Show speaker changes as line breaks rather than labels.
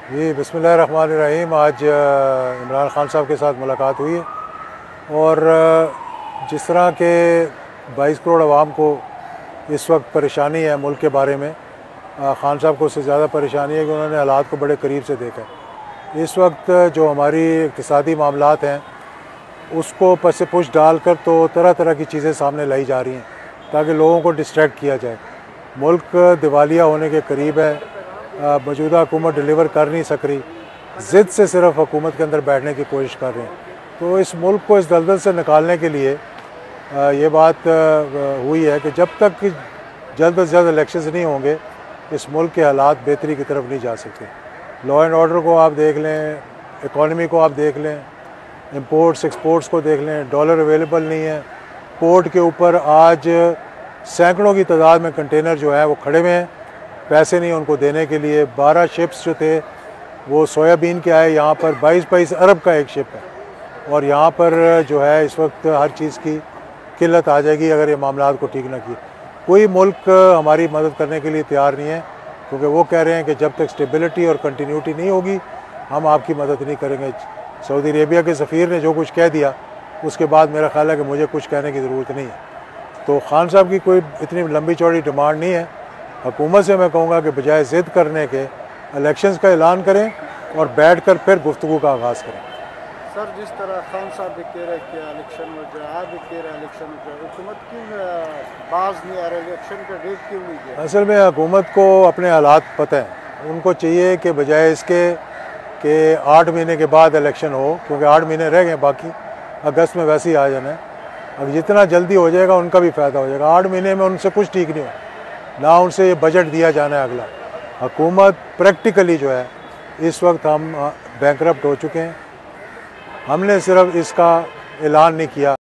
जी बिस्मिल्लाहिर्रहमानिर्रहीम। आज इमरान खान साहब के साथ मुलाकात हुई है और जिस तरह के 22 करोड़ आवाम को इस वक्त परेशानी है मुल्क के बारे में, खान साहब को उससे ज़्यादा परेशानी है कि उन्होंने हालात को बड़े करीब से देखा है। इस वक्त जो हमारी इक़्तिसादी मामलात हैं उसको पस पुश डालकर तो तरह तरह की चीज़ें सामने लाई जा रही हैं ताकि लोगों को डिस्ट्रैक्ट किया जाए। मुल्क दिवालिया होने के करीब है, मौजूदा हुकूमत डिलीवर कर नहीं सक रही, ज़िद से सिर्फ हुकूमत के अंदर बैठने की कोशिश कर रहे हैं। तो इस मुल्क को इस दलदल से निकालने के लिए ये बात हुई है कि जब तक जल्द से जल्द इलेक्शंस नहीं होंगे इस मुल्क के हालात बेहतरी की तरफ नहीं जा सकते। लॉ एंड ऑर्डर को आप देख लें, इकॉनमी को आप देख लें, इंपोर्ट्स एक्सपोर्ट्स को देख लें, डॉलर अवेलेबल नहीं है। पोर्ट के ऊपर आज सैकड़ों की तादाद में कंटेनर जो है वो खड़े हुए हैं, पैसे नहीं उनको देने के लिए। 12 शिप्स जो थे वो सोयाबीन के आए, यहाँ पर 22 अरब का एक शिप है और यहाँ पर जो है इस वक्त हर चीज़ की किल्लत आ जाएगी अगर ये मामला को ठीक ना किए। कोई मुल्क हमारी मदद करने के लिए तैयार नहीं है क्योंकि वो कह रहे हैं कि जब तक स्टेबिलिटी और कंटिन्यूटी नहीं होगी हम आपकी मदद नहीं करेंगे। सऊदी अरेबिया के सफ़ीर ने जो कुछ कह दिया उसके बाद मेरा ख्याल है कि मुझे कुछ कहने की ज़रूरत नहीं है। तो खान साहब की कोई इतनी लंबी चौड़ी डिमांड नहीं है। हुकूमत से मैं कहूँगा कि बजाय ज़िद करने के इलेक्शंस का ऐलान करें और बैठ कर फिर गुफ्तगू का आगाज़ करें।
सर, जिस तरह खान साहब भी कह रहे कि इलेक्शन हो जाए, आप भी कह रहे इलेक्शन हो जाए, हुकूमत क्यों बाज नहीं आ रहा, इलेक्शन का डेट क्यों नहीं दिया?
असल में हुकूमत को अपने हालात पता हैं। उनको चाहिए कि बजाय इसके कि 8 महीने के बाद इलेक्शन हो, क्योंकि 8 महीने रह गए, बाकी अगस्त में वैसे ही आ जाना है। अब जितना जल्दी हो जाएगा उनका भी फ़ायदा हो जाएगा। 8 महीने में उनसे कुछ ठीक नहीं हो, ना उनसे ये बजट दिया जाना है अगला। हुकूमत प्रैक्टिकली जो है इस वक्त हम बैंकरप्ट हो चुके हैं। हमने सिर्फ इसका ऐलान नहीं किया